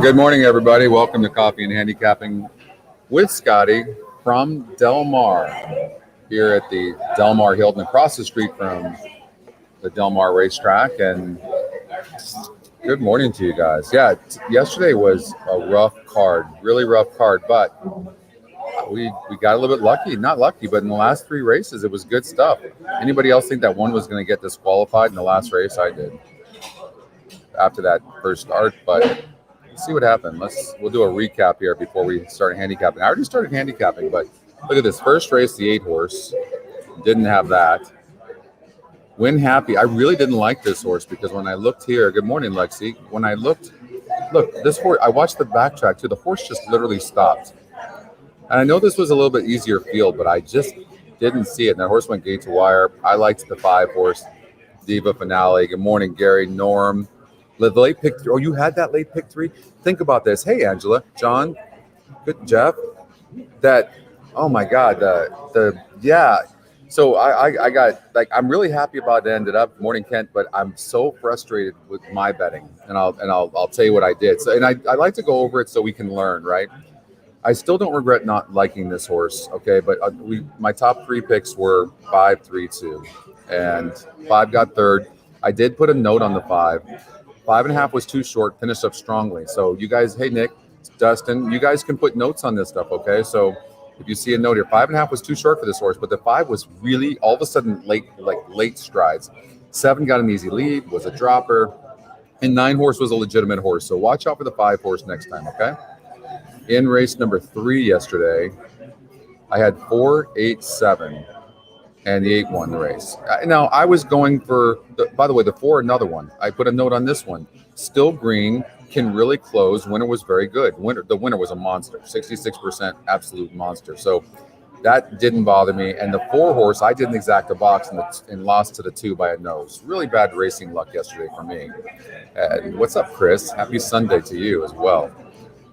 Good morning, everybody. Welcome to Coffee and Handicapping with Scotty from Del Mar here at the Del Mar Hilton across the street from the Del Mar racetrack. And good morning to you guys. Yeah, yesterday was a rough card, really rough card, but we got a little bit lucky. Not lucky, but in the last three races, it was good stuff. Anybody else think that one was going to get disqualified in the last race? I did after that first start, but let's see what happened. We'll do a recap here before we start handicapping. I already started handicapping, but look at this first race, the 8-horse. Didn't have that. Win Happy. I really didn't like this horse because when I looked here, good morning, Lexi. When I look, this horse, I watched the backtrack too. The horse just literally stopped. And I know this was a little bit easier field, but I just didn't see it. And that horse went gate to wire. I liked the 5-horse Diva Finale. Good morning, Gary, Norm. The late pick 3. Oh, you had that late pick 3? Think about this. Hey, Angela, John, good, Jeff. That, oh my God, yeah. So I got, like, I'm really happy about it ended up. Morning, Kent, but I'm so frustrated with my betting, and I'll tell you what I did. So, and I like to go over it so we can learn, right? I still don't regret not liking this horse, okay? But my top 3 picks were 5, 3, 2, and 5 got third. I did put a note on the 5. 5.5 was too short, finished up strongly. So you guys, hey, Nick, Dustin, you guys can put notes on this stuff, okay? So if you see a note here, 5.5 was too short for this horse, but the 5 was really all of a sudden late strides. 7 got an easy lead, was a dropper, and 9 horse was a legitimate horse. So watch out for the 5 horse next time, okay? In race number 3 yesterday, I had 4, 8, 7. And the 8 won the race. Now, I was going for, by the way, the 4, another one. I put a note on this one. Still green, can really close. Winner was very good. The winner was a monster, 66% absolute monster. So that didn't bother me. And the 4 horse, I didn't exact a box and lost to the 2 by a nose. Really bad racing luck yesterday for me. What's up, Chris? Happy Sunday to you as well.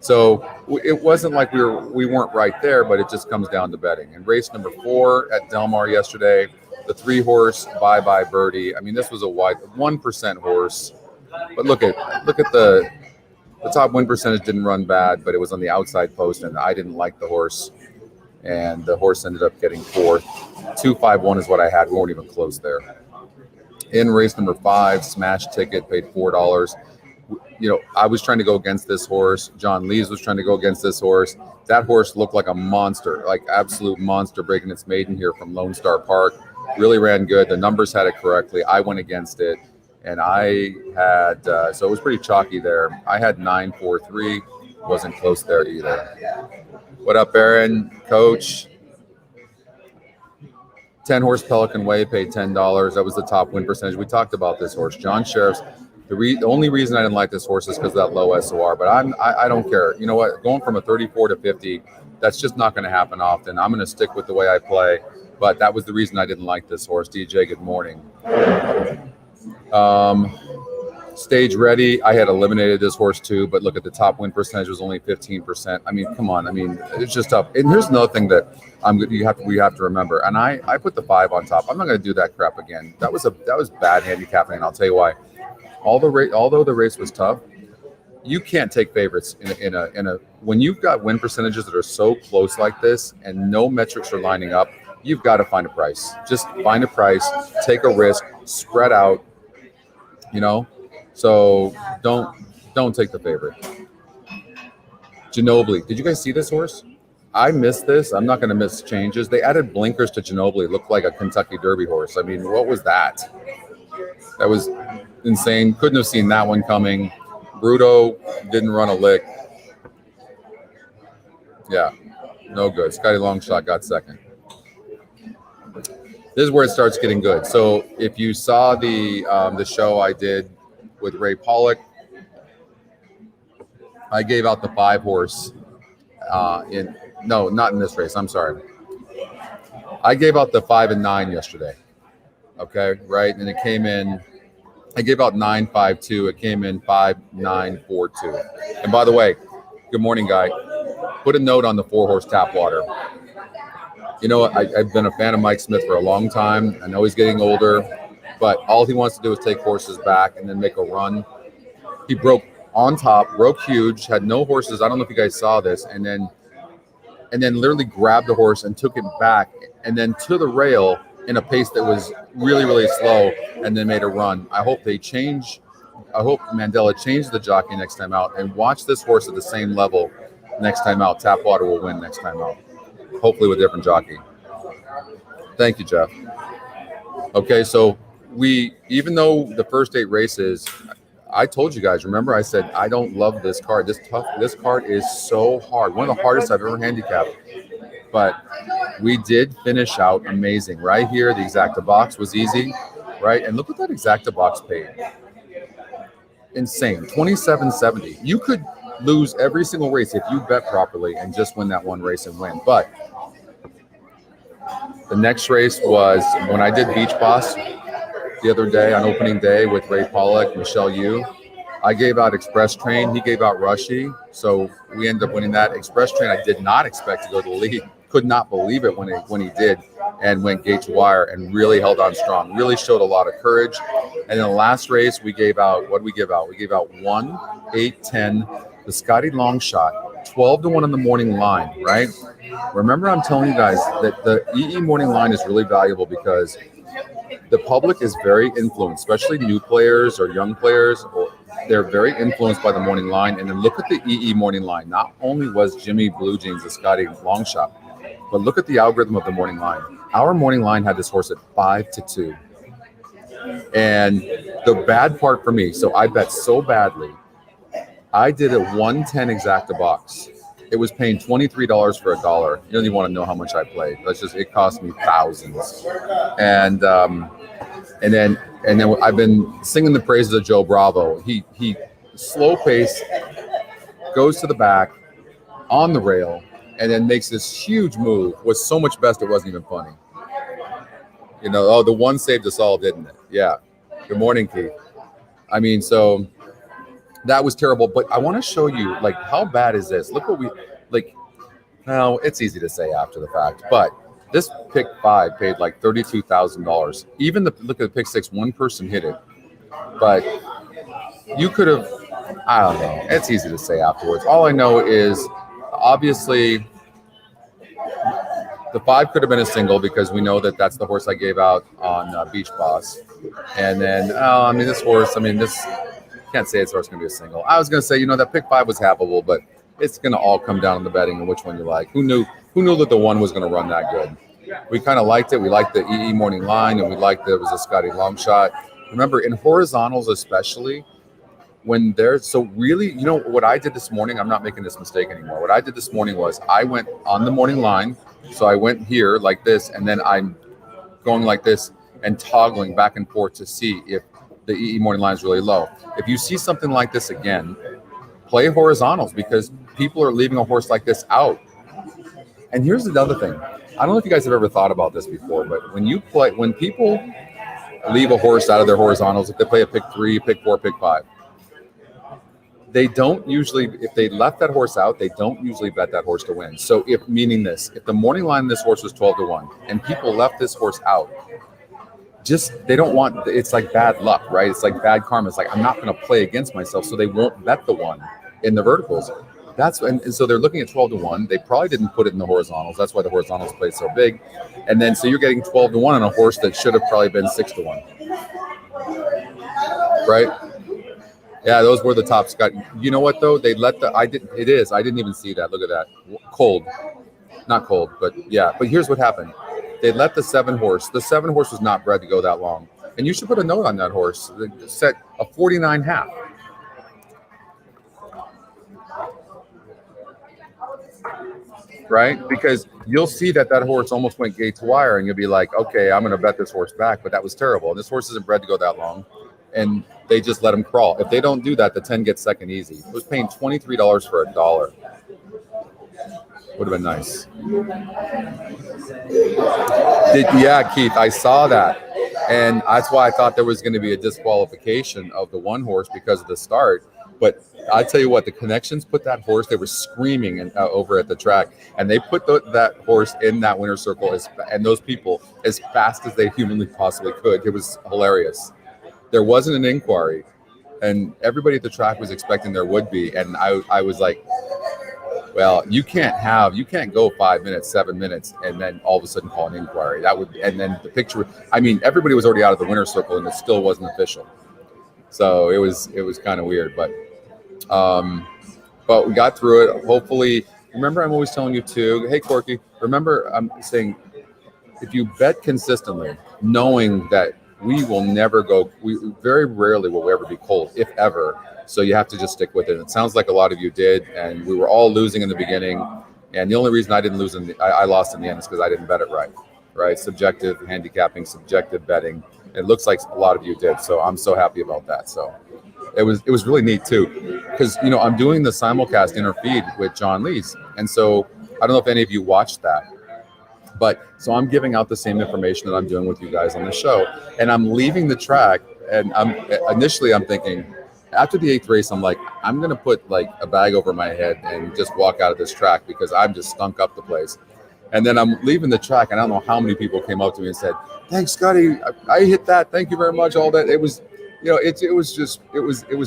So it wasn't like we weren't right there, but it just comes down to betting. And race number 4 at Del Mar yesterday, the 3-horse Bye Bye Birdie. I mean, this was a wide 1% horse, but look at the top win percentage didn't run bad, but it was on the outside post, and I didn't like the horse, and the horse ended up getting 4th. 2-5-1 is what I had. We weren't even close there. In race number 5, smash ticket, paid $4. You know, I was trying to go against this horse. John Lees was trying to go against this horse. That horse looked like a monster, like absolute monster, breaking its maiden here from Lone Star Park. Really ran good. The numbers had it correctly. I went against it, and I had so it was pretty chalky there. I had 9-4-3. Wasn't close there either. What up, Aaron? Coach. 10-horse Pelican Way paid $10. That was the top win percentage. We talked about this horse, John Sheriff's. The only reason I didn't like this horse is because of that low SOR, but I don't care. You know what? Going from a 34 to 50, that's just not going to happen often. I'm going to stick with the way I play, but that was the reason I didn't like this horse. DJ, good morning. Stage Ready, I had eliminated this horse too, but look at the top win percentage was only 15%. I mean, come on. I mean, it's just tough. And here's another thing that we have to remember. And I put the 5 on top. I'm not going to do that crap again. That was bad handicapping, and I'll tell you why. Although the race was tough, you can't take favorites in a when you've got win percentages that are so close like this and no metrics are lining up. You've got to find a price. Just find a price, take a risk, spread out. You know, so don't take the favorite. Ginobili, did you guys see this horse? I missed this. I'm not going to miss changes. They added blinkers to Ginobili. It looked like a Kentucky Derby horse. I mean, what was that? That was insane. Couldn't have seen that one coming. Bruto didn't run a lick. Yeah, no good. Scotty Longshot got second. This is where it starts getting good. So if you saw the show I did with Ray Pollock, I gave out the 5-horse not in this race. I'm sorry. I gave out the 5 and 9 yesterday. Okay, right? And it came in, I gave out 9-5-2. It came in 5-9-4-2. And by the way, good morning, guy. Put a note on the 4-horse Tapwater. You know, I've been a fan of Mike Smith for a long time. I know he's getting older, but all he wants to do is take horses back and then make a run. He broke on top, broke huge, had no horses. I don't know if you guys saw this, and then literally grabbed the horse and took it back, and then to the rail in a pace that was really, really slow, and then made a run. I hope Mandela changed the jockey next time out and watch this horse at the same level next time out. Tapwater will win next time out, hopefully with a different jockey. Thank you, Jeff. Okay, so even though the first 8 races, I told you guys, remember I said I don't love this card. This card is so hard. One of the hardest I've ever handicapped. But we did finish out amazing. Right here, the exacta box was easy, right? And look what that exacta box paid. Insane, $27.70. You could lose every single race if you bet properly and just win that one race and win. But the next race was when I did Beach Boss the other day on opening day with Ray Pollock, Michelle Yu. I gave out Express Train. He gave out Rushy. So we ended up winning that. Express Train I did not expect to go to the lead. Could not believe it when he did, and went gate to wire and really held on strong. Really showed a lot of courage. And in the last race, we gave out, what did we give out? We gave out 1, 8, 10, the Scotty long shot, 12-1 on the morning line, right? Remember, I'm telling you guys that the EE morning line is really valuable because the public is very influenced, especially new players or young players. They're very influenced by the morning line. And then look at the EE morning line. Not only was Jimmy Blue Jeans the Scotty long shot, but look at the algorithm of the morning line. Our morning line had this horse at 5-2. And the bad part for me, so I bet so badly, I did a 110 exacta box. It was paying $23 for $1. You don't even want to know how much I played. It cost me thousands. And then I've been singing the praises of Joe Bravo. He slow pace, goes to the back on the rail, and then makes this huge move. Was so much best it wasn't even funny. You know, the one saved us all, didn't it? Yeah. Good morning, Keith. I mean, so that was terrible. But I want to show you, like, how bad is this? Look what now it's easy to say after the fact, but this pick 5 paid like $32,000. Even look at the pick 6, one person hit it. But you could have, I don't know. It's easy to say afterwards. All I know is, obviously, the 5 could have been a single because we know that that's the horse I gave out on Beach Boss. And then, this horse, can't say it's horse going to be a single. I was going to say, that pick 5 was happable, but it's going to all come down to the betting and which one you like. Who knew that the 1 was going to run that good? We kind of liked it. We liked the EE morning line, and we liked that it was a Scotty long shot. Remember, in horizontals especially, when there's, so really, what I did this morning, I'm not making this mistake anymore. What I did this morning was I went on the morning line. So I went here like this, and then I'm going like this and toggling back and forth to see if the EE morning line is really low. If you see something like this again, play horizontals because people are leaving a horse like this out. And here's another thing. I don't know if you guys have ever thought about this before, but when people leave a horse out of their horizontals, if they play a pick 3, pick 4, pick 5, they don't usually, if they left that horse out, they don't usually bet that horse to win. So if the morning line of this horse was 12-1 and people left this horse out, they don't want, it's like bad luck, right? It's like bad karma. It's like, I'm not going to play against myself. So they won't bet the 1 in the verticals. And so they're looking at 12-1. They probably didn't put it in the horizontals. That's why the horizontals played so big. And then, so you're getting 12-1 on a horse that should have probably been 6-1. Right? Yeah, those were the top Scott. You know what though? They let I didn't even see that. Look at that. Cold. Not cold, but yeah. But here's what happened. They let the 7 horse. The 7 horse was not bred to go that long. And you should put a note on that horse. They set a 49.5. Right? Because you'll see that horse almost went gate to wire, and you'll be like, okay, I'm going to bet this horse back, but that was terrible. And this horse isn't bred to go that long. And they just let him crawl. If they don't do that, the 10 gets second easy. It was paying $23 for $1. Would have been nice. Yeah, Keith, I saw that. And that's why I thought there was going to be a disqualification of the 1 horse because of the start. But I tell you what, the Connections put that horse, they were screaming over at the track. And they put that horse in that winner's circle and those people as fast as they humanly possibly could. It was hilarious. There wasn't an inquiry. and everybody at the track was expecting there would be. And I was like, well, you can't go 5 minutes, 7 minutes, and then all of a sudden call an inquiry. And then the picture, I mean, everybody was already out of the winner's circle and it still wasn't official. So it was kind of weird, but we got through it. Hopefully, remember, I'm always telling you too, hey, Corky, remember I'm saying, if you bet consistently, knowing that we will never go, we very rarely will we ever be cold, if ever. So you have to just stick with it. It sounds like a lot of you did, and we were all losing in the beginning. And the only reason I didn't lose I lost in the end is because I didn't bet it right? Subjective handicapping, subjective betting. It looks like a lot of you did, so I'm so happy about that. So it was really neat too, because I'm doing the simulcast interfeed with John Lees, and so I don't know if any of you watched that. But so I'm giving out the same information that I'm doing with you guys on the show, and I'm leaving the track, and I'm thinking, after the 8th race, I'm like, I'm gonna put like a bag over my head and just walk out of this track because I'm just stunk up the place. And then I'm leaving the track, and I don't know how many people came up to me and said, "Thanks, Scotty, I hit that. Thank you very much." All that, it was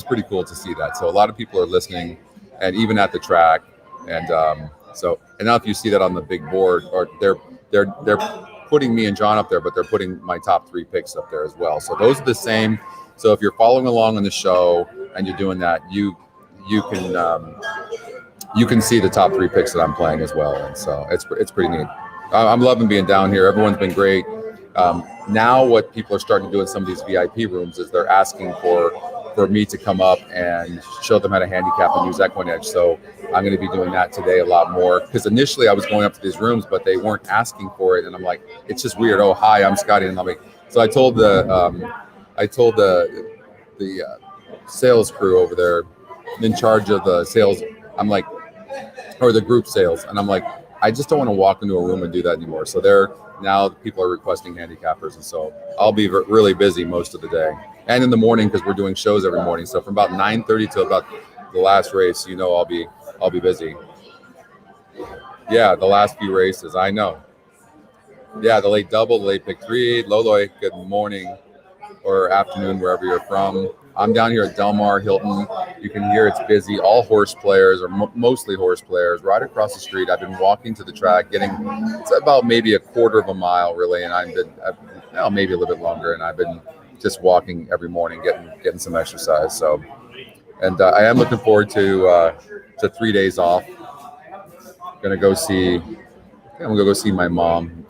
pretty cool to see that. So a lot of people are listening, and even at the track, and now if you see that on the big board, or they're putting me and John up there, but they're putting my top 3 picks up there as well. So those are the same. So if you're following along on the show and you're doing that, you can see the top 3 picks that I'm playing as well. And so it's pretty neat. I'm loving being down here. Everyone's been great. Now what people are starting to do in some of these VIP rooms is they're asking for me to come up and show them how to handicap and use EquinEdge. So I'm going to be doing that today a lot more, because initially I was going up to these rooms, but they weren't asking for it. And I'm like, it's just weird. Oh, hi, I'm Scotty. And I'm like, so I told the sales crew over there in charge of the sales, I'm like, or the group sales, and I'm like, I just don't want to walk into a room and do that anymore. So now people are requesting handicappers, and so I'll be really busy most of the day and in the morning, because we're doing shows every morning. So from about 9:30 to about the last race, I'll be busy. Yeah, the last few races, I know. Yeah, the late double, the late pick 3. Loloy, good morning or afternoon, wherever you're from. I'm down here at Del Mar Hilton. You can hear it's busy. All horse players, or mostly horse players, right across the street. I've been walking to the track, it's about maybe a quarter of a mile, really, and I've maybe a little bit longer, and I've been just walking every morning, getting some exercise. So, and I am looking forward to 3 days off. I'm gonna go see my mom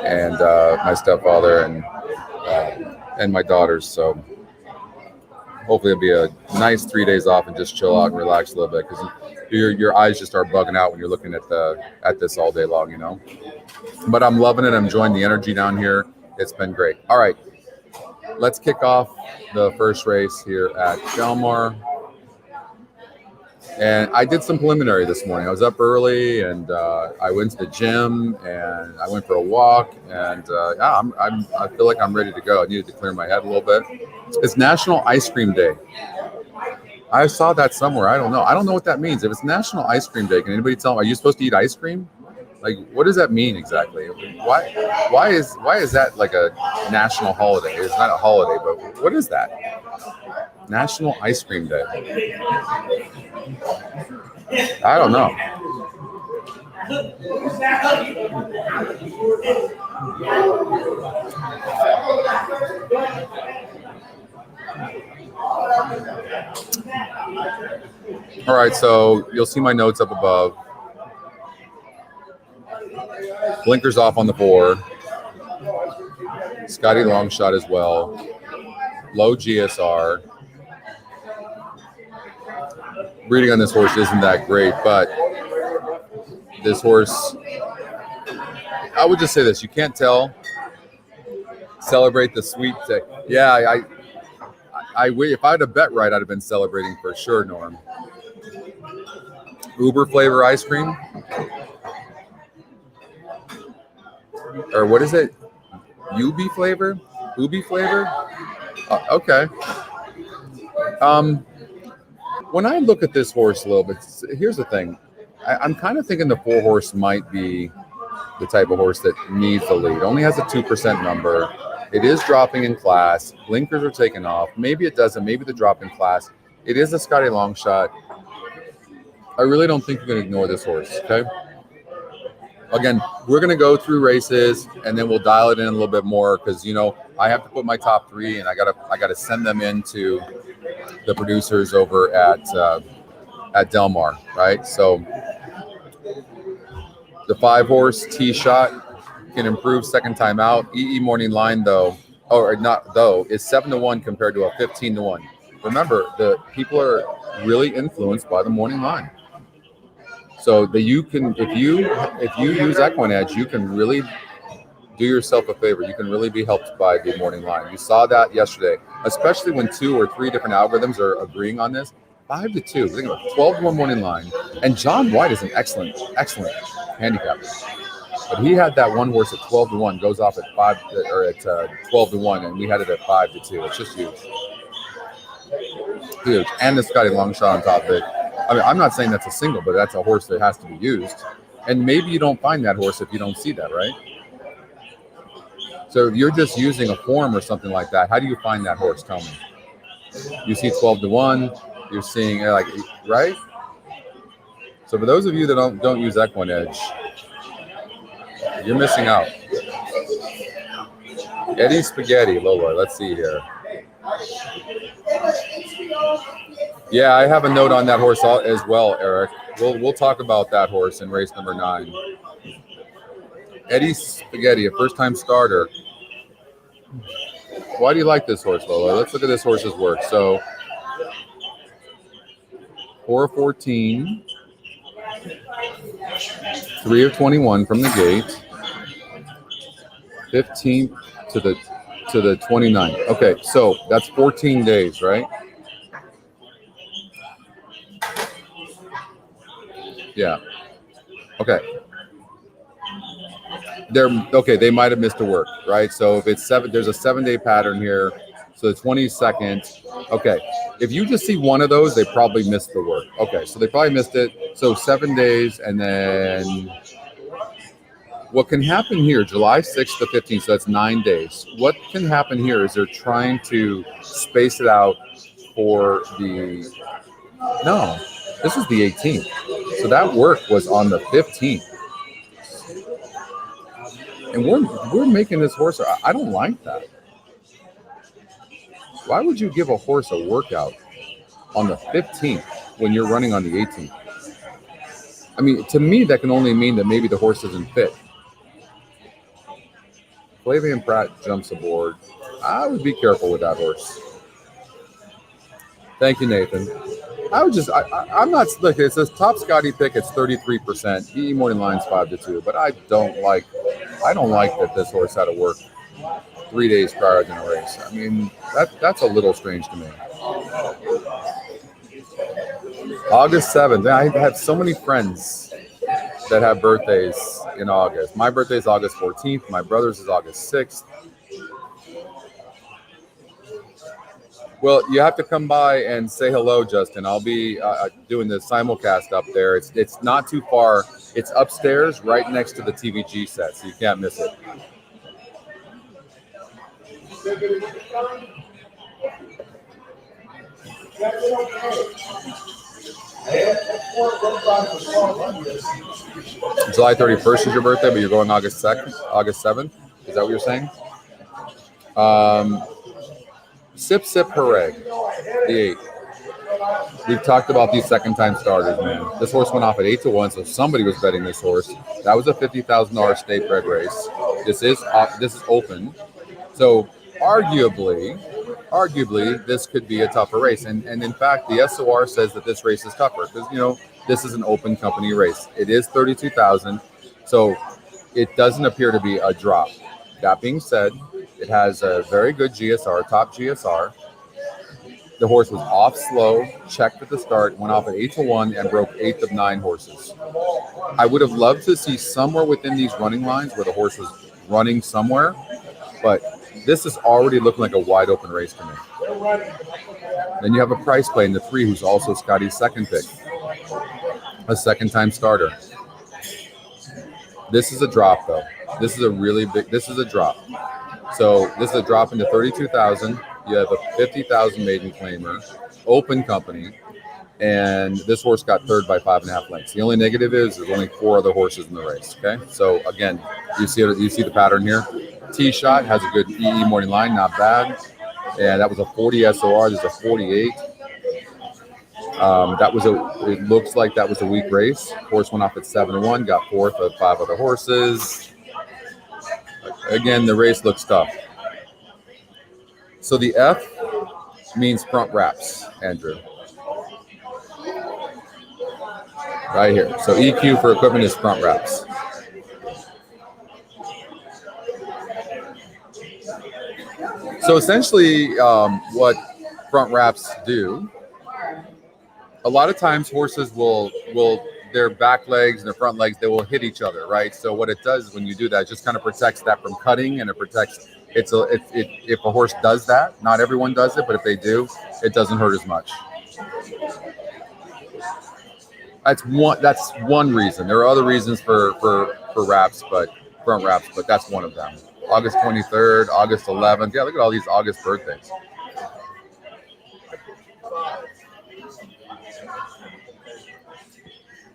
and my stepfather and my daughters. So hopefully it'll be a nice 3 days off and just chill out and relax a little bit, because your eyes just start bugging out when you're looking at this all day long, But I'm loving it. I'm enjoying the energy down here. It's been great. All right, let's kick off the first race here at Del Mar. And I did some preliminary this morning. I was up early, and I went to the gym, and I went for a walk, and I feel like I'm ready to go. I needed to clear my head a little bit. It's National Ice Cream Day. I saw that somewhere. I don't know what that means. If it's National Ice Cream Day, can anybody tell me? Are you supposed to eat ice cream? Like, what does that mean exactly? Why is that like a national holiday? It's not a holiday, but what is that? National Ice Cream Day. I don't know. All right, so you'll see my notes up above. Blinkers off on the 4. Scotty long shot as well. Low GSR. Breeding on this horse isn't that great, but this horse, I would just say this: you can't tell. Celebrate the sweet. Yeah, if I had a bet right, I'd have been celebrating for sure, Norm. Uber flavor ice cream, or what is it? Ubi flavor? Okay. When I look at this horse a little bit, here's the thing. I'm kind of thinking the 4-horse might be the type of horse that needs the lead. Only has a 2% number. It is dropping in class. Blinkers are taken off. Maybe it doesn't. Maybe the drop in class. It is a Scotty long shot. I really don't think you can ignore this horse, okay? Again, we're going to go through races, and then we'll dial it in a little bit more because, you know, I have to put my top 3, and I gotta send them into the producers over at Del Mar, right? So the 5-horse tee shot can improve second time out. EE morning line, though, or not though, is 7-1 compared to a 15-1. Remember, the people are really influenced by the morning line. So that you can, if you use EquinEdge, you can really do yourself a favor. You can really be helped by the morning line. You saw that yesterday, especially when 2 or 3 different algorithms are agreeing on this. 5-2, think about 12-1 morning line. And John White is an excellent handicapper. But he had that one horse at 12-1, goes off at 12-1, and we had it at 5-2. It's just huge. Huge. And the Scotty long shot on top of it. I mean, I'm not saying that's a single, but that's a horse that has to be used. And maybe you don't find that horse if you don't see that, right? So if you're just using a form or something like that, how do you find that horse? Tell me. You see 12-1, you're seeing like, right? So for those of you that don't use EquinEdge, you're missing out. Eddie Spaghetti, Lola, let's see here. Yeah, I have a note on that horse as well, Eric. We'll talk about that horse in race number 9. Eddie Spaghetti, a first-time starter. Why do you like this horse, Lola? Let's look at this horse's work. So, 4 of 14, 3 of 21 from the gate, 15th to the 29th. Okay, so that's 14 days, right? Yeah. Okay. They might have missed a work, right? So if it's 7, there's a 7-day pattern here. So the 22nd. Okay. If you just see one of those, they probably missed the work. Okay, so they probably missed it. So 7 days, and then what can happen here, July 6th to 15th, so that's 9 days. What can happen here is they're trying to space it out for the, no, this is the 18th. So that work was on the 15th. And we're making this horse, I don't like that. Why would you give a horse a workout on the 15th when you're running on the 18th? I mean, to me, that can only mean that maybe the horse isn't fit. Flavian Pratt jumps aboard. I would be careful with that horse. Thank you, Nathan. I'm not, look, it says top Scotty pick, it's 33%. EE morning line's 5-2, but I don't like that this horse had to work 3 days prior to the race. I mean, that's a little strange to me. August 7th. I have so many friends that have birthdays in August. My birthday is August 14th. My brother's is August 6th. Well, you have to come by and say hello, Justin. I'll be doing the simulcast up there. It's not too far. It's upstairs right next to the TVG set, so you can't miss it. July 31st is your birthday, but you're going August 2nd, August 7th. Is that what you're saying? Sip, sip, hooray. The 8. We've talked about these second-time starters, man. This horse went off at 8-1, so somebody was betting this horse. That was a $50,000 state bred race. This is open. So arguably, this could be a tougher race. And in fact, the SOR says that this race is tougher because, you know, this is an open company race. It is 32,000, so it doesn't appear to be a drop. That being said, it has a very good GSR, top GSR. The horse was off slow, checked at the start, went off at 8-1, and broke 8 of 9 horses. I would have loved to see somewhere within these running lines where the horse was running somewhere, but this is already looking like a wide open race to me. Then you have a price play in the 3, who's also Scotty's second pick, a second-time starter. This is a drop, though. This is a drop. So this is a drop into 32,000. You have a 50,000 maiden claimer, open company, and this horse got third by 5.5 lengths. The only negative is there's only 4 other horses in the race. Okay, so again, you see the pattern here. Tee shot has a good EE morning line, not bad, and that was a 40 SOR. There's a 48. It looks like that was a weak race. Horse went off at 7-1, got fourth of 5 other horses. Again, the race looks tough. So the F means front wraps, Andrew. Right here. So EQ for equipment is front wraps. So essentially what front wraps do, a lot of times horses will their back legs and their front legs, they will hit each other, right? So what it does when you do that, it just kind of protects that from cutting, and it protects if a horse does that, not everyone does it, but if they do, it doesn't hurt as much. That's one reason. There are other reasons for wraps, but front wraps, but that's one of them. August 23rd, August 11th. Yeah, look at all these August birthdays.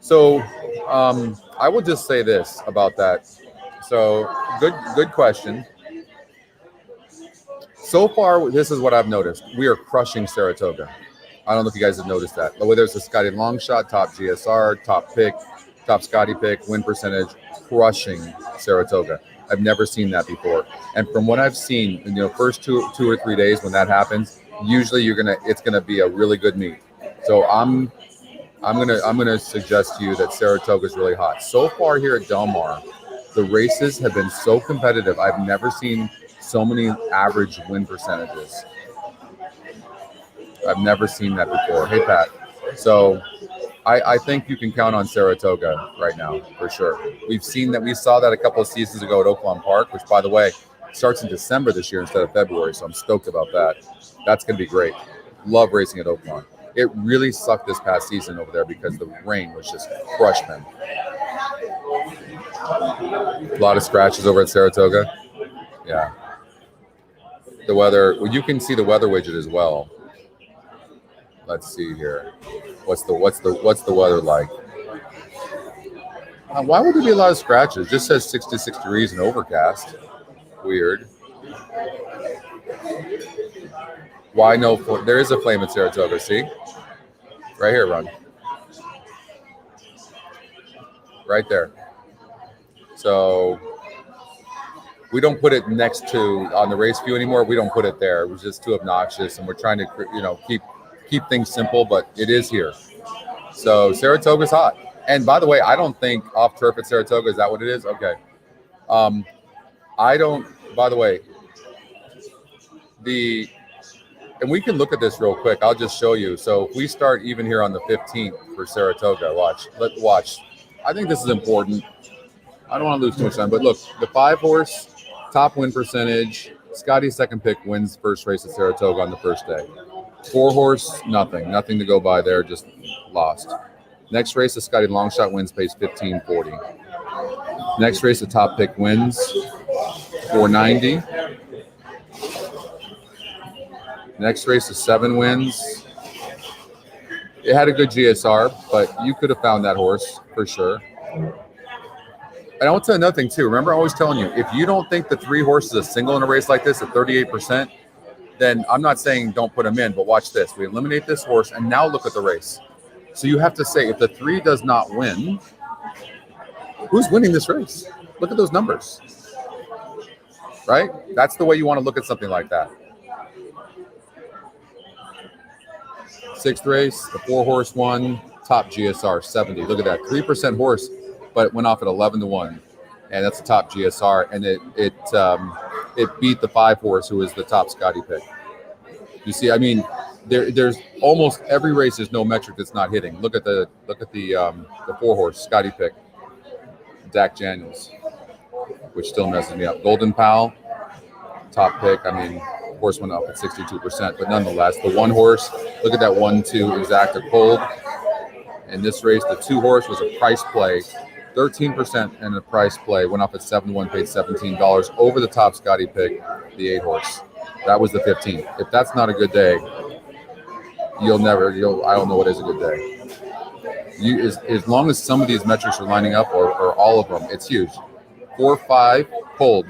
So I will just say this about that. So good question. So far, this is what I've noticed. We are crushing Saratoga. I don't know if you guys have noticed that. Whether it's a Scotty long shot, top GSR, top pick, top Scotty pick, win percentage, crushing Saratoga. I've never seen that before. And from what I've seen, first two or 3 days when that happens, usually it's gonna be a really good meet. So I'm gonna suggest to you that Saratoga is really hot. So far here at Del Mar, the races have been so competitive. I've never seen so many average win percentages. I've never seen that before. Hey, Pat. So I think you can count on Saratoga right now for sure. We saw that a couple of seasons ago at Oaklawn Park, which, by the way, starts in December this year instead of February. So I'm stoked about that. That's going to be great. Love racing at Oaklawn. It really sucked this past season over there because the rain was just crushed them. A lot of scratches over at Saratoga. Yeah. The weather, well, you can see the weather widget as well. Let's see here. What's the weather like? Why would there be a lot of scratches? It just says 66 degrees and overcast. Weird. Why no? There is a flame at Saratoga. See, right here, Ron. Right there. So we don't put it next to on the race view anymore. We don't put it there. It was just too obnoxious, and we're trying to keep things simple, but it is here. So Saratoga's hot. And by the way, I don't think off turf at Saratoga, is that what it is? Okay. By the way, and we can look at this real quick. I'll just show you. So if we start even here on the 15th for Saratoga, watch. I think this is important. I don't want to lose too much time, but look, the 5-horse top win percentage, Scotty's second pick wins first race at Saratoga on the first day. 4-horse, nothing to go by there, just lost. Next race, the Scotty long shot wins, pays 1540. Next race, the top pick wins, 490. Next race, the 7 wins. It had a good GSR, but you could have found that horse for sure. And I want to tell you another thing too. Remember, I'm always telling you, if you don't think the 3 horses are single in a race like this at 38%, then I'm not saying don't put them in, but watch this. We eliminate this horse, and now look at the race. So you have to say, if the 3 does not win, who's winning this race? Look at those numbers, right? That's the way you want to look at something like that. 6th race, the 4-horse won, top GSR, 70. Look at that, 3% horse, but it went off at 11-1, and that's the top GSR, and it beat the 5-horse, who was the top Scotty pick. You see, I mean, there's almost every race there's no metric that's not hitting. Look at the 4-horse Scotty pick, Dak Daniels, which still messes me up. Golden Pal, top pick. I mean, horse went up at 62%, but nonetheless, the 1-horse. Look at that 1-2 exacta cold. In this race, the 2-horse was a price play. 13% in the price play, went off at 7-1, paid $17 over the top Scotty pick. the 8 horse. That was the 15th. If that's not a good day, I don't know what is a good day. As long as some of these metrics are lining up, or all of them, it's huge. 4-5 pulled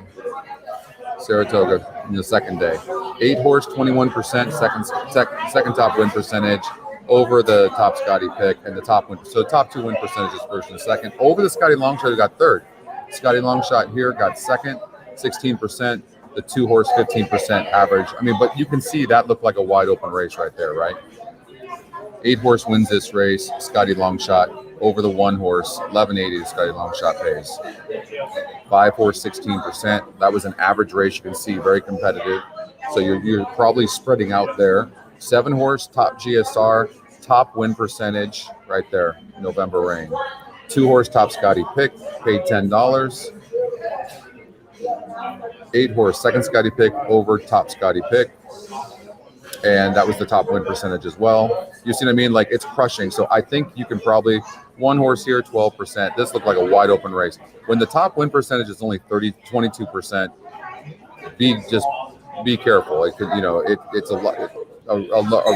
Saratoga in the second day. 8 horse, 21%, second top win percentage over the top Scotty pick and the top win. So top 2 win percentages first and second. Over the Scotty Longshot, who got third. Scotty Longshot here got second, 16%. The 2 horse, 15% average. I mean, but you can see that looked like a wide open race right there, right? 8 horse wins this race. Scotty Longshot over the 1 horse, 11.80. Scotty Longshot pays. 5 horse, 16%. That was an average race. You can see very competitive. So you're probably spreading out there. 7 horse, top GSR, top win percentage right there. November rain. 2 horse, top Scotty pick, paid $10. 8 horse, second Scotty pick over top Scotty pick. And that was the top win percentage as well. You see what I mean? Like, it's crushing. So I think you can probably 1 horse here, 12%. This looked like a wide open race. When the top win percentage is only 22%, be careful. It could, it's a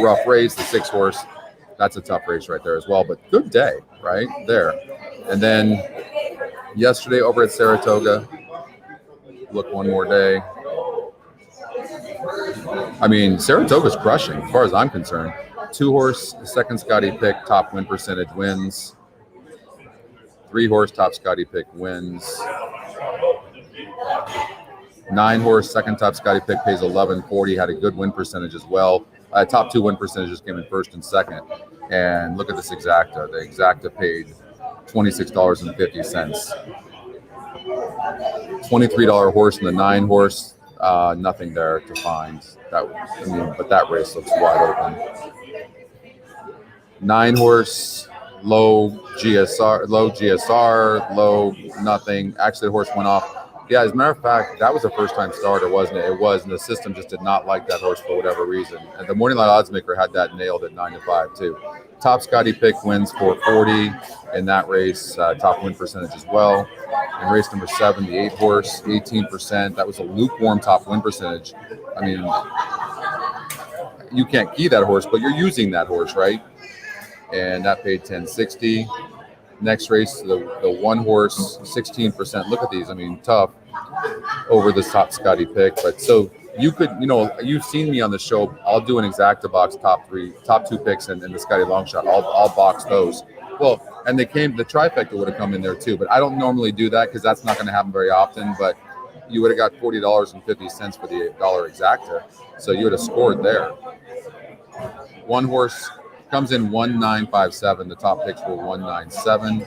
rough race. The 6 horse, that's a tough race right there as well. But good day right there. And then yesterday over at Saratoga, look one more day. I mean, Saratoga's crushing as far as I'm concerned. 2 horse, second Scotty pick, top win percentage wins. 3 horse, top Scotty pick wins. 9 horse, second top Scotty pick pays $11.40. Had a good win percentage as well. Top 2 win percentages came in first and second. And look at this exacta. The exacta paid $26.50. $23 horse and the 9 horse. Nothing there to find. But that race looks wide open. 9 horse, low GSR, low nothing. Actually, the horse went off. Yeah, as a matter of fact, that was a first-time starter, wasn't it? It was, and the system just did not like that horse for whatever reason. And the Morning Light Oddsmaker had that nailed at 9-5 too. Top Scotty pick wins $4.40 in that race. Top win percentage as well. In race number 7, the 8 horse, 18%. That was a lukewarm top win percentage. I mean, you can't key that horse, but you're using that horse, right? And that paid $10.60. Next race, the 1 horse, 16%. Look at these. I mean, tough over this top Scotty pick. But so you could, you've seen me on the show. I'll do an exacta box top 2 picks and the Scotty Longshot. I'll box those. Well, and the trifecta would have come in there too. But I don't normally do that because that's not going to happen very often. But you would have got $40.50 for the $8 exacta. So you would have scored there. 1 horse comes in 1957. The top picks were 197.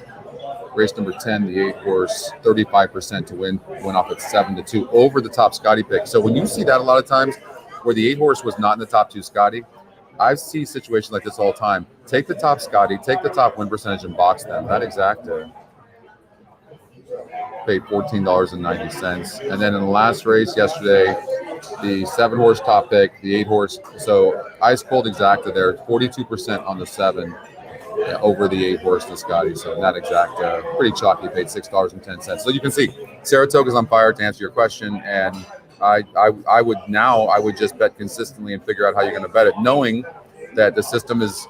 Race number 10, the 8 horse, 35% to win. Went off at 7-2 over the top Scotty pick. So when you see that a lot of times, where the 8 horse was not in the top 2 Scotty, I see situations like this all the time. Take the top Scotty, take the top win percentage, and box them. That exacta paid $14.90. And then in the last race yesterday, the 7 horse top pick, the 8 horse. So ice cold exacta there, 42% on the 7 over the 8 horse to Scotty. So that exacta, pretty chalky, paid $6.10. So you can see Saratoga's on fire, to answer your question. And I would just bet consistently and figure out how you're going to bet it, knowing that the system is,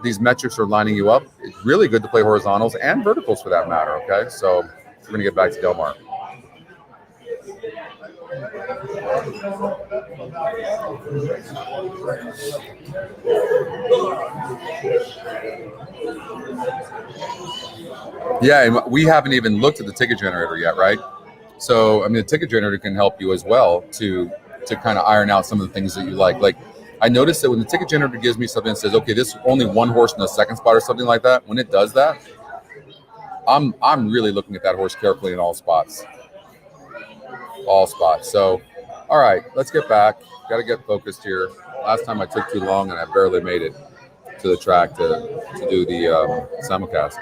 these metrics are lining you up. It's really good to play horizontals and verticals for that matter. Okay, so we're going to get back to Del Mar. Yeah, and we haven't even looked at the ticket generator yet, right? So, I mean, the ticket generator can help you as well to kind of iron out some of the things that you like. Like, I noticed that when the ticket generator gives me something that says, okay, this is only 1 horse in the second spot or something like that, when it does that, I'm really looking at that horse carefully in all spots. All spots. So, all right, let's get back. Got to get focused here. Last time I took too long and I barely made it to the track to do the simulcast.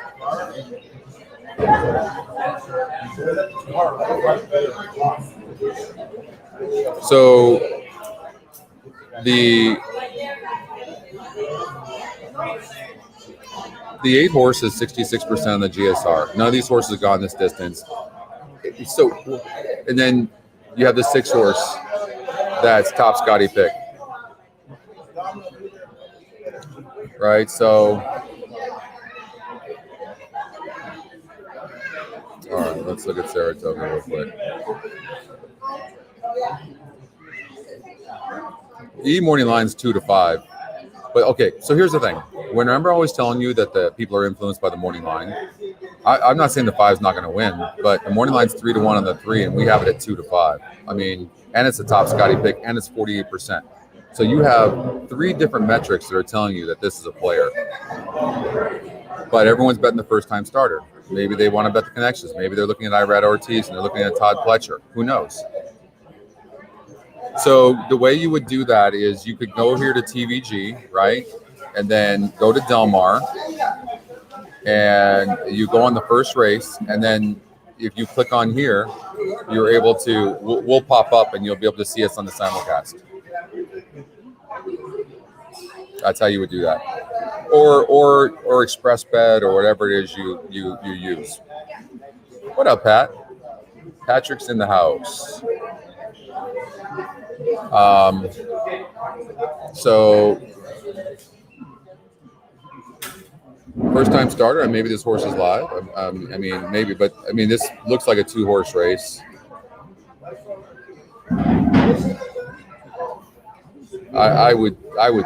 So the 8 horse is 66% on the GSR. None of these horses have gone this distance. So, and then you have the 6 horse that's top Scotty pick. Right, so all right, let's look at Saratoga real quick. E morning line's 2 to 5. But okay, so here's the thing. Remember always telling you that the people are influenced by the morning line. I'm not saying the 5's not going to win, but the morning line's 3 to 1 on the 3, and we have it at 2 to 5. I mean, and it's a top Scotty pick, and it's 48%. So you have 3 different metrics that are telling you that this is a player. But everyone's betting the first-time starter. Maybe they want to bet the connections. Maybe they're looking at Irad Ortiz and they're looking at Todd Pletcher. Who knows? So the way you would do that is you could go here to TVG, right? And then go to Del Mar. And you go on the first race. And then if you click on here, you're able to, we'll pop up and you'll be able to see us on the simulcast. That's how you would do that. Or express bet or whatever it is you use. What up, Pat? Patrick's in the house. So first time starter, and maybe this horse is live. I mean, maybe, but I mean, this looks like a 2-horse race. I would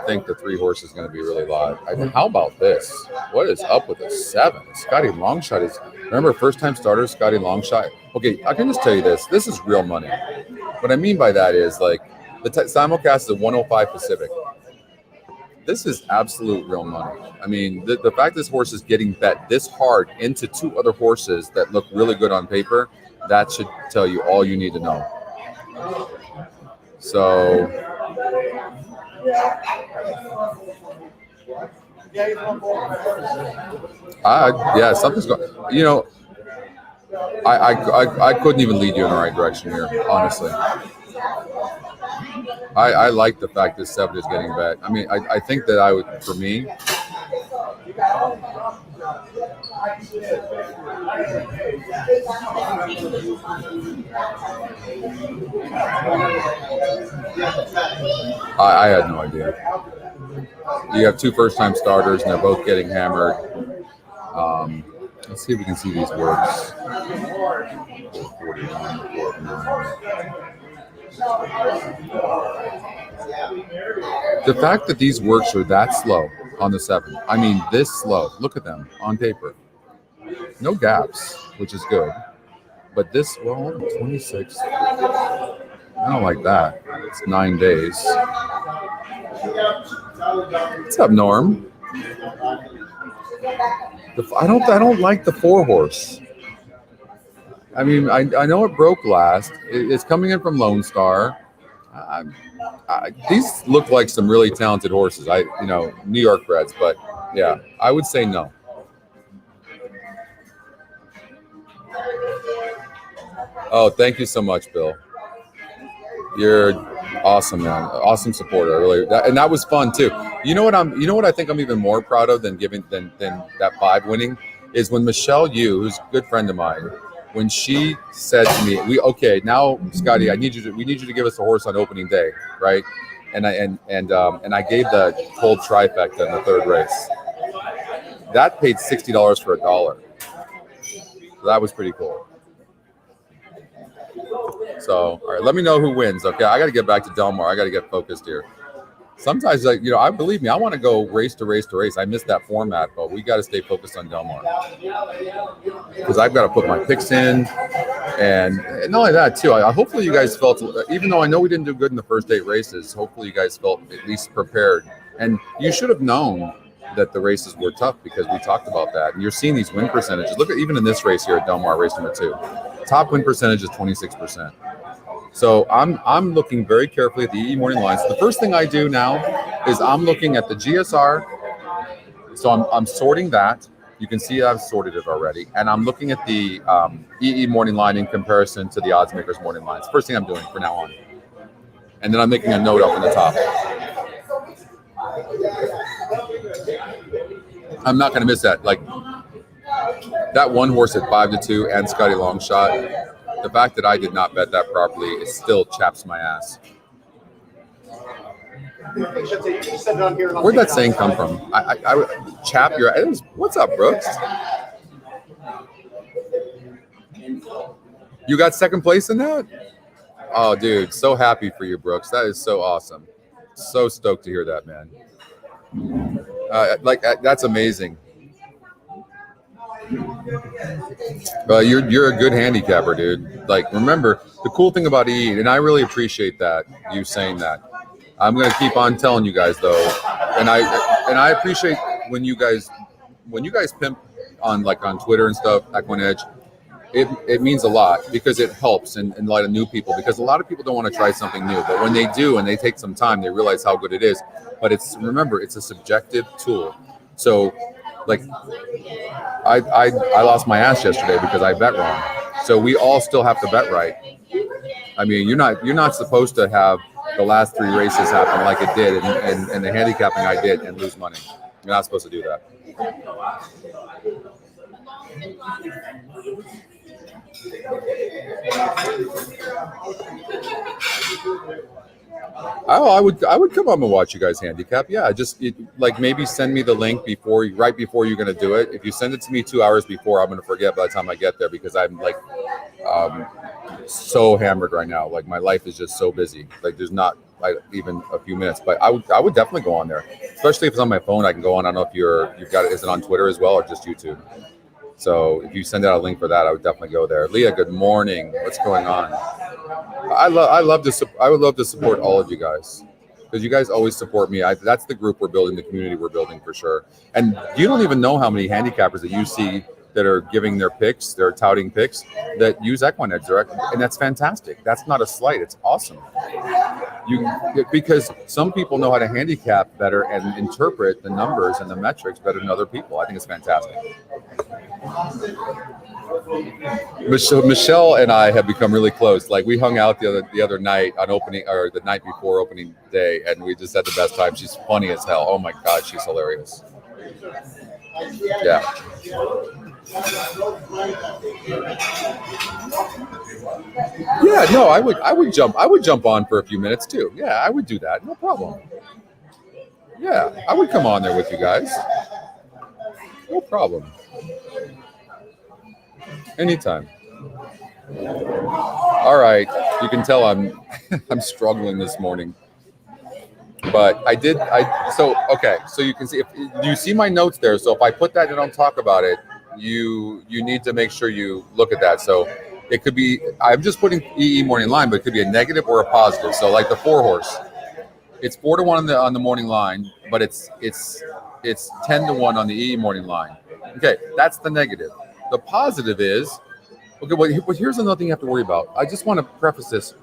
think the 3 horse is going to be really live. How about this? What is up with the 7? Scotty Longshot is, remember, first time starter, Scotty Longshot. Okay, I can just tell you this. This is real money. What I mean by that is, like, the simulcast is at 105 Pacific. This is absolute real money. I mean, the fact this horse is getting bet this hard into 2 other horses that look really good on paper, that should tell you all you need to know. So, yeah, something's going. You know, I couldn't even lead you in the right direction here, honestly. I like the fact that 7 is getting bet. I mean, I think that I would, for me, I had no idea. You have 2 first-time starters, and they're both getting hammered. Let's see if we can see these works. 449. The fact that these works are that slow on the 7, I mean, this slow. Look at them on paper. No gaps, which is good. But this, well, 26. I don't like that. It's 9 days. What's up, Norm? I don't like the 4-horse. I mean, I know it broke last. It's coming in from Lone Star. These look like some really talented horses. New York breds, but yeah, I would say no. Oh, thank you so much, Bill. You're awesome, man. Awesome supporter. Really, and that was fun too. You know what I think I'm even more proud of than that 5 winning is when Michelle Yu, who's a good friend of mine, when she said to me, now, Scotty, we need you to give us a horse on opening day, right? And I gave the cold trifecta in the 3rd race. That paid $60 for $1. So that was pretty cool. So, all right, let me know who wins. Okay, I got to get back to Del Mar. I got to get focused here. Sometimes, I believe me, I want to go race to race to race. I missed that format, but we got to stay focused on Del Mar because I've got to put my picks in, and not only that too. Hopefully, you guys felt, even though I know we didn't do good in the first 8 races, hopefully you guys felt at least prepared. And you should have known that the races were tough because we talked about that. And you're seeing these win percentages. Look at even in this race here at Del Mar, race number 2, top win percentage is 26%. So I'm looking very carefully at the EE morning lines. The first thing I do now is I'm looking at the GSR. So I'm sorting that. You can see I've sorted it already. And I'm looking at the EE morning line in comparison to the odds makers morning lines. First thing I'm doing from now on. And then I'm making a note up in the top. I'm not going to miss that. Like that 1 horse at 5 to 2 and Scotty Longshot. The fact that I did not bet that properly, it still chaps my ass. Where'd that saying come from? I chap your. What's up, Brooks? You got second place in that? Oh, dude, so happy for you, Brooks. That is so awesome. So stoked to hear that, man. That's amazing. You're a good handicapper, dude. Like, remember the cool thing about EE, and I really appreciate that you saying that. I'm gonna keep on telling you guys though, and I appreciate when you guys pimp on Twitter and stuff, EquinEdge. It means a lot because it helps in light of new people, because a lot of people don't want to try something new, but when they do and they take some time, they realize how good it is. But remember, it's a subjective tool. So like I lost my ass yesterday because I bet wrong. So we all still have to bet right. I mean, you're not supposed to have the last 3 races happen like it did and the handicapping I did and lose money. You're not supposed to do that. Oh, I would come on and watch you guys handicap. Yeah, maybe send me the link right before you're going to do it. If you send it to me 2 hours before, I'm going to forget by the time I get there because I'm so hammered right now. Like, my life is just so busy. Like, there's not even a few minutes. But I would definitely go on there, especially if it's on my phone. I can go on. I don't know if you've got it. Is it on Twitter as well or just YouTube? So if you send out a link for that, I would definitely go there. Leah, good morning. What's going on? I would love to support all of you guys because you guys always support me. That's the group we're building, the community we're building for sure. And you don't even know how many handicappers that you see that are giving their picks, they're touting picks that use EquinEdge direct, and that's fantastic. That's not a slight. It's awesome. Because some people know how to handicap better and interpret the numbers and the metrics better than other people. I think it's fantastic. Michelle and I have become really close. Like, we hung out the other night on opening, or the night before opening day, and we just had the best time. She's funny as hell. Oh my God, she's hilarious. Yeah. Yeah, no, I would jump on for a few minutes too. Yeah, I would do that. No problem. Yeah, I would come on there with you guys. No problem. Anytime. All right. You can tell I'm struggling this morning. But so you can see, do you see my notes there? So if I put that and don't talk about it, you need to make sure you look at that. So it could be, I'm just putting EE morning line, but it could be a negative or a positive. So like the 4-horse, it's 4-1 on the morning line, but it's 10-1 on the EE morning line. Okay, that's the negative. The positive is, okay, well, here's another thing you have to worry about. I just want to preface this.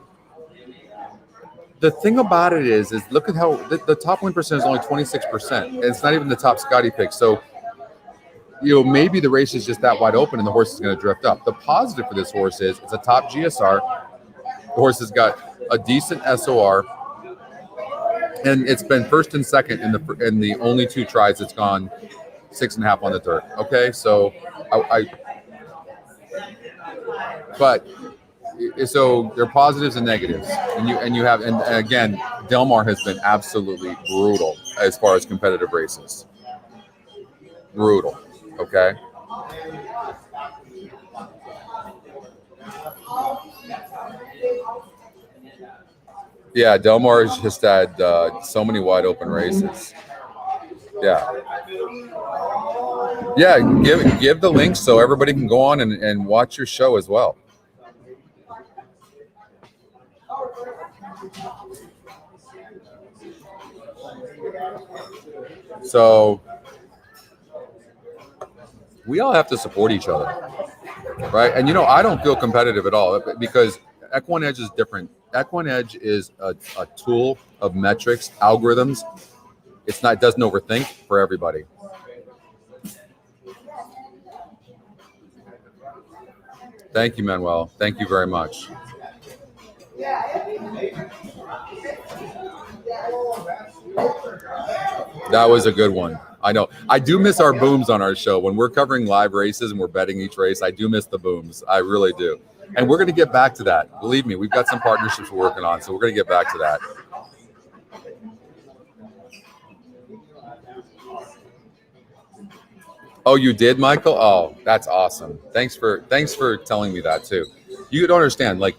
The thing about it is look at how the top win percent is only 26%, and it's not even the top Scotty pick. So, maybe the race is just that wide open and the horse is going to drift up. The positive for this horse is it's a top GSR. The horse has got a decent SOR, and it's been first and second in the only 2 tries it's gone 6.5 on the dirt. Okay, so so there are positives and negatives, and again, Del Mar has been absolutely brutal as far as competitive races. Brutal. Okay. Yeah, Del Mar has just had so many wide open races. Yeah. Yeah, give the link so everybody can go on and watch your show as well. So we all have to support each other, right? And I don't feel competitive at all because EquinEdge is different. EquinEdge is a tool of metrics, algorithms. It doesn't overthink for everybody. Thank you, Manuel. Thank you very much. That was a good one. I know. I do miss our booms on our show. When we're covering live races and we're betting each race, I do miss the booms. I really do. And we're going to get back to that. Believe me, we've got some partnerships we're working on, so we're going to get back to that. Oh, you did, Michael? Oh, that's awesome. Thanks for telling me that too. You don't understand. Like,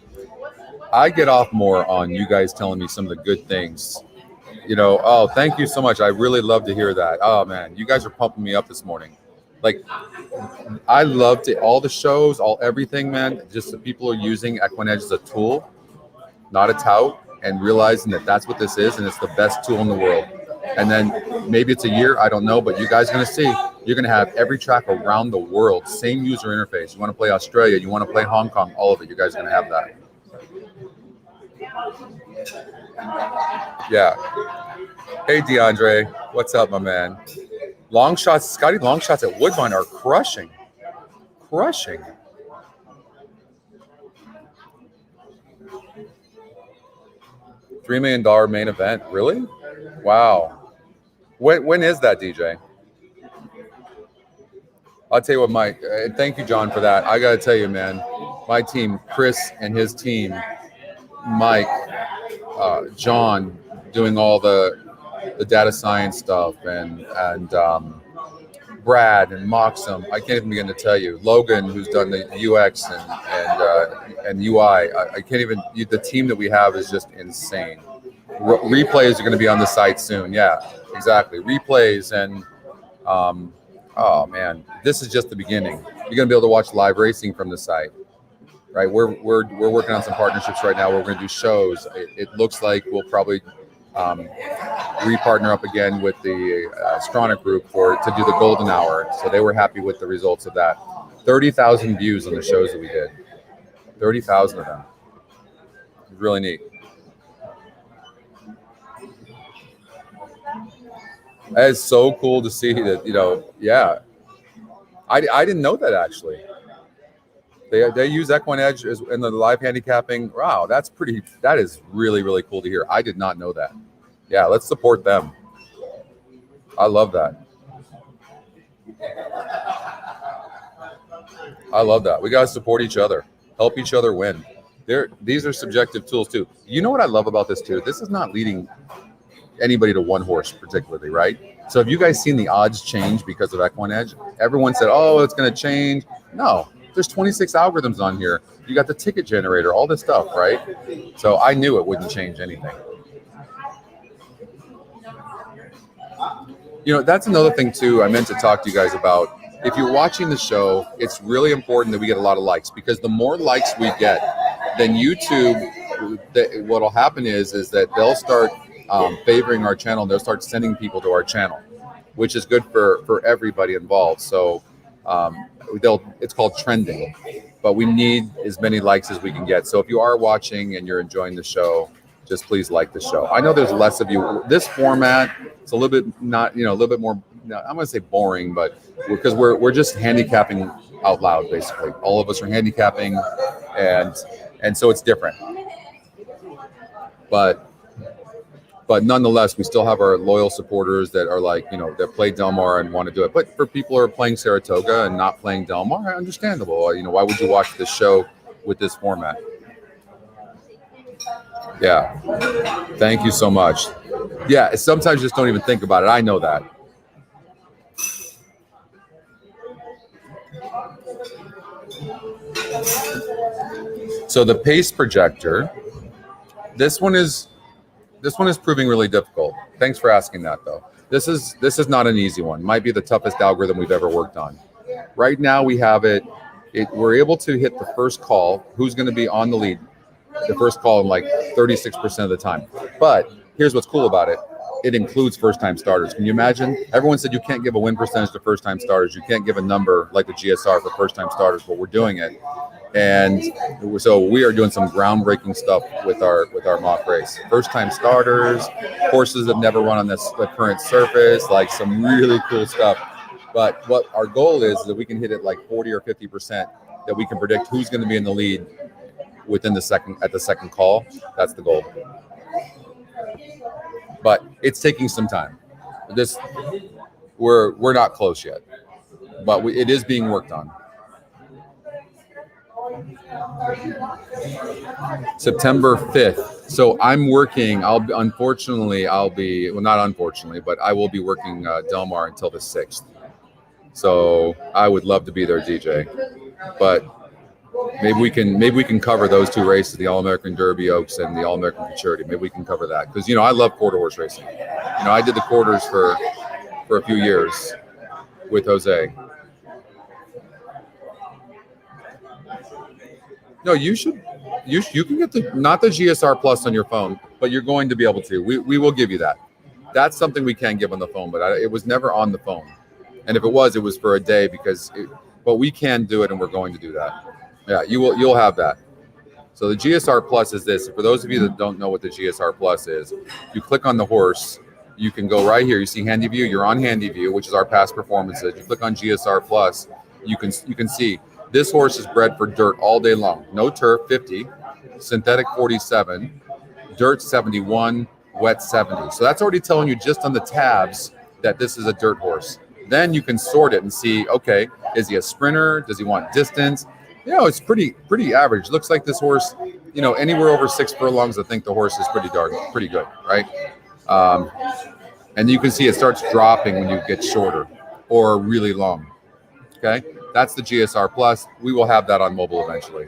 I get off more on you guys telling me some of the good things. Oh, thank you so much. I really love to hear that. Oh man, you guys are pumping me up this morning. Like, I loved it. All the shows, everything, man. Just the people are using EquinEdge as a tool, not a tout, and realizing that that's what this is, and it's the best tool in the world. And then maybe it's a year, I don't know, but you guys are going to see, you're going to have every track around the world, same user interface. You want to play Australia, you want to play Hong Kong, all of it. You guys are going to have that. Yeah. Hey, DeAndre. What's up, my man? Long shots, Scotty, long shots at Woodbine are crushing. Crushing. $3 million main event. Really? Wow. When is that, DJ? I'll tell you what, Mike. Thank you, John, for that. I got to tell you, man, my team, Chris and his team, Mike, John, doing all the data science stuff, and Brad and Moxham. I can't even begin to tell you. Logan, who's done the UX and UI. I can't even. The team that we have is just insane. Replays are going to be on the site soon. Yeah, exactly. Replays and oh man, this is just the beginning. You're going to be able to watch live racing from the site, right? We're working on some partnerships right now. We're going to do shows. It looks like we'll probably re-partner up again with the Stronach group to do the golden hour. So they were happy with the results of that. 30,000 views on the shows that we did. 30,000 of them. Really neat. It's so cool to see that, yeah. I didn't know that, actually. They use EquinEdge in the live handicapping. Wow, that is really, really cool to hear. I did not know that. Yeah, let's support them. I love that. I love that. We got to support each other, help each other win. These are subjective tools too. You know what I love about this too? This is not leading anybody to one horse particularly, right? So have you guys seen the odds change because of EquinEdge? Everyone said, oh, it's going to change. No, there's 26 algorithms on here. You got the ticket generator, all this stuff, right? So I knew it wouldn't change anything. That's another thing too I meant to talk to you guys about. If you're watching the show, it's really important that we get a lot of likes, because the more likes we get, then YouTube, what'll happen is that they'll start favoring our channel, and they'll start sending people to our channel, which is good for everybody involved. So it's called trending, but we need as many likes as we can get. So if you are watching and you're enjoying the show, just please like the show. I know there's less of you. This format, it's a little bit a little bit more, I'm going to say boring, but because we're just handicapping out loud, basically. All of us are handicapping, and so it's different. But nonetheless, we still have our loyal supporters that are that play Del Mar and want to do it. But for people who are playing Saratoga and not playing Del Mar, understandable. Why would you watch this show with this format? Yeah. Thank you so much. Yeah, sometimes you just don't even think about it. I know that. So the pace projector, this one is proving really difficult. Thanks for asking that, though. This is not an easy one. Might be the toughest algorithm we've ever worked on. Right now we have it. We're able to hit the first call. Who's going to be on the lead? The first call in 36% of the time. But here's what's cool about it. It includes first-time starters. Can you imagine? Everyone said you can't give a win percentage to first-time starters. You can't give a number like the GSR for first-time starters, but we're doing it. And so we are doing some groundbreaking stuff with our mock race. First-time starters, horses that never run on the current surface, some really cool stuff. But what our goal is that we can hit it 40 or 50%, that we can predict who's going to be in the lead within the second call. That's the goal. But it's taking some time. We're not close yet, but it is being worked on. September 5th. So I'm working. I will be working Del Mar until the 6th. So I would love to be their DJ, but maybe we can cover those two races, the All-American Derby Oaks and the All-American Futurity. Maybe we can cover that because I love quarter horse racing. I did the quarters for a few years with Jose. No, you can get not the GSR Plus on your phone, but you're going to be able to. We will give you that. That's something we can give on the phone, but it was never on the phone. And if it was for a day but we can do it, and we're going to do that. Yeah, you'll have that. So the GSR Plus is this. For those of you that don't know what the GSR Plus is, you click on the horse. You can go right here. You see Handy View. You're on Handy View, which is our past performances. You click on GSR Plus. You can see this horse is bred for dirt all day long. No turf, 50, synthetic 47, dirt 71, wet 70. So that's already telling you just on the tabs that this is a dirt horse. Then you can sort it and see, okay, is he a sprinter? Does he want distance? It's pretty average. Looks like this horse, anywhere over 6 furlongs, I think the horse is pretty good, right? And you can see it starts dropping when you get shorter or really long. Okay, that's the GSR Plus. We will have that on mobile eventually.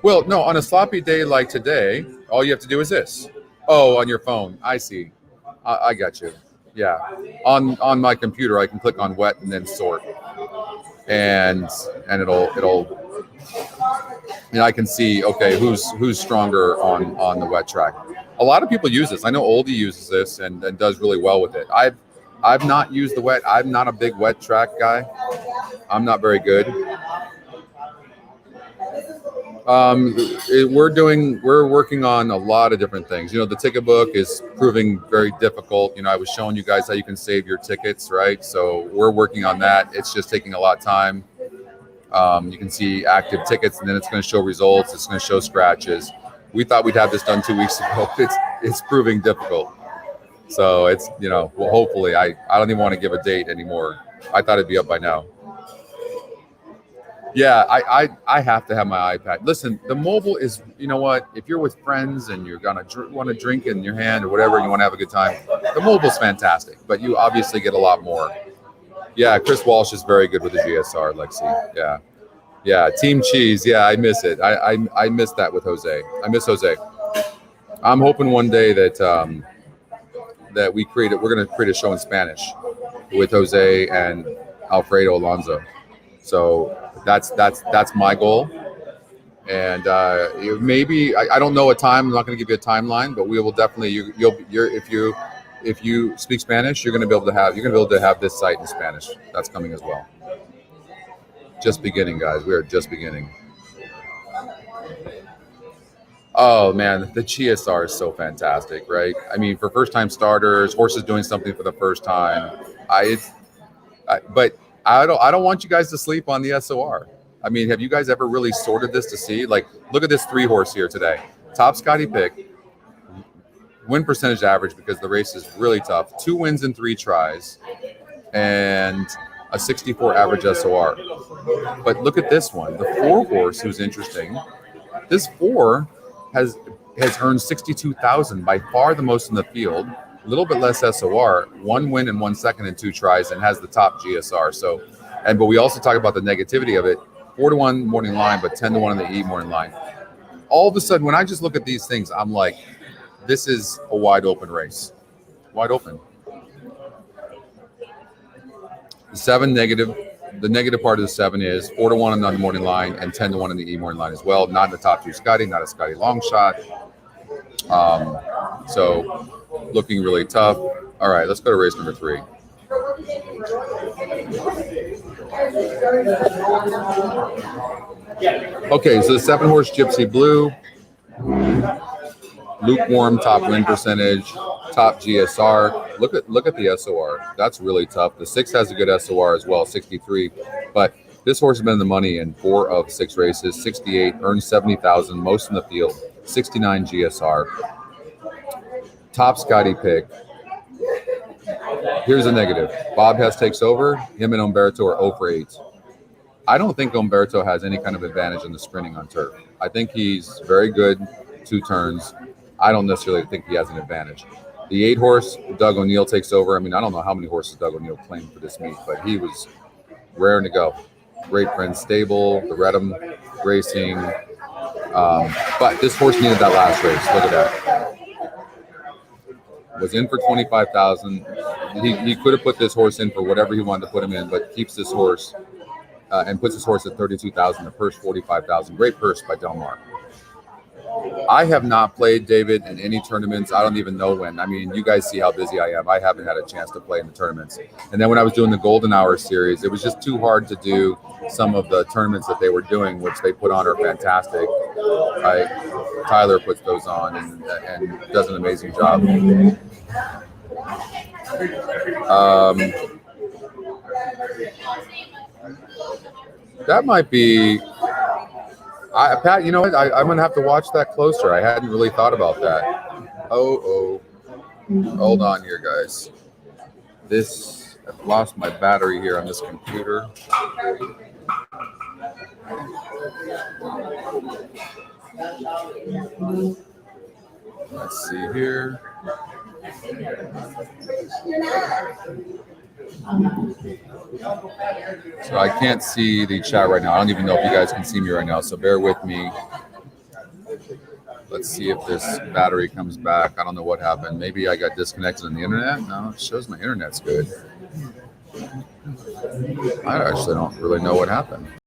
Well, no, on a sloppy day like today, all you have to do is this. Oh, on your phone. I see. I got you. Yeah. On my computer, I can click on wet and then sort, and it'll. I can see, okay, who's stronger on the wet track. A lot of people use this. I know Oldie uses this and does really well with it. I've not used the wet. I'm not a big wet track guy. I'm not very good. We're working on a lot of different things. The ticket book is proving very difficult. I was showing you guys how you can save your tickets, right? So we're working on that. It's just taking a lot of time. You can see active tickets, and then it's going to show results. It's going to show scratches. We thought we'd have this done 2 weeks ago. It's proving difficult. So it's, well, hopefully I don't even want to give a date anymore. I thought it'd be up by now. Yeah, I have to have my iPad. Listen, the mobile is, what? If you're with friends and you're going to want to drink in your hand or whatever, and you want to have a good time, the mobile's fantastic. But you obviously get a lot more. Yeah, Chris Walsh is very good with the GSR, Lexi. Yeah, Team Cheese. Yeah, I miss it. I miss that with Jose. I miss Jose. I'm hoping one day that that we're going to create a show in Spanish with Jose and Alfredo Alonso. So that's my goal, and maybe I don't know a time. I'm not going to give you a timeline, but we will definitely. If you speak Spanish, you're going to be able to have this site in Spanish. That's coming as well. Just beginning, guys. We are just beginning. Oh man, the GSR is so fantastic, right? I mean, for first-time starters, horses doing something for the first time. But I don't want you guys to sleep on the SOR. I mean, have you guys ever really sorted this to see? Like, look at this 3-horse here today. Top Scotty pick, win percentage average because the race is really tough. 2 wins in 3 tries, and a 64 average SOR. But look at this one, the 4-horse, who's interesting. This 4 has earned 62,000, by far the most in the field. A little bit less SOR, 1 win and 1 second in 2 tries, and has the top GSR. So, but we also talk about the negativity of it. 4-1 morning line, but 10-1 in the E morning line. All of a sudden, when I just look at these things, I'm like, this is a wide open race. Wide open. The negative part of the 7 is 4-1 on the morning line and 10-1 in the E morning line as well. Not in the top 2 Scotty, not a Scotty long shot. So looking really tough. All right, let's go to race number 3. Okay, so the 7-horse Gypsy Blue, lukewarm top win percentage, top GSR. Look at the SOR. That's really tough. The 6 has a good SOR as well, 63. But this horse has been in the money in 4 of 6 races, 68, earned 70,000, most in the field, 69 GSR. Top Scotty pick. Here's a negative. Bob Hess takes over. Him and Umberto are 0 for 8. I don't think Umberto has any kind of advantage in the sprinting on turf. I think he's very good 2 turns. I don't necessarily think he has an advantage. The 8-horse, Doug O'Neill takes over. I mean, I don't know how many horses Doug O'Neill claimed for this meet, but he was raring to go. Great Friend Stable, the Redham Racing. But this horse needed that last race. Look at that. Was in for 25,000. He could have put this horse in for whatever he wanted to put him in, but keeps this horse and puts his horse at 32,000. The purse 45,000. Great purse by Del Mar. I have not played, David, in any tournaments. I don't even know when. I mean, you guys see how busy I am. I haven't had a chance to play in the tournaments. And then when I was doing the Golden Hour series, it was just too hard to do some of the tournaments that they were doing, which they put on are fantastic. Right? Tyler puts those on and does an amazing job. That might be... Pat, you know what? I'm going to have to watch that closer. I hadn't really thought about that. Oh. Hold on here, guys. I've lost my battery here on this computer. Let's see here. So I can't see the chat right now. I don't even know if you guys can see me right now, so bear with me. Let's see if this battery comes back. I don't know what happened. Maybe I got disconnected on the internet. No, it shows my internet's good. I actually don't really know what happened.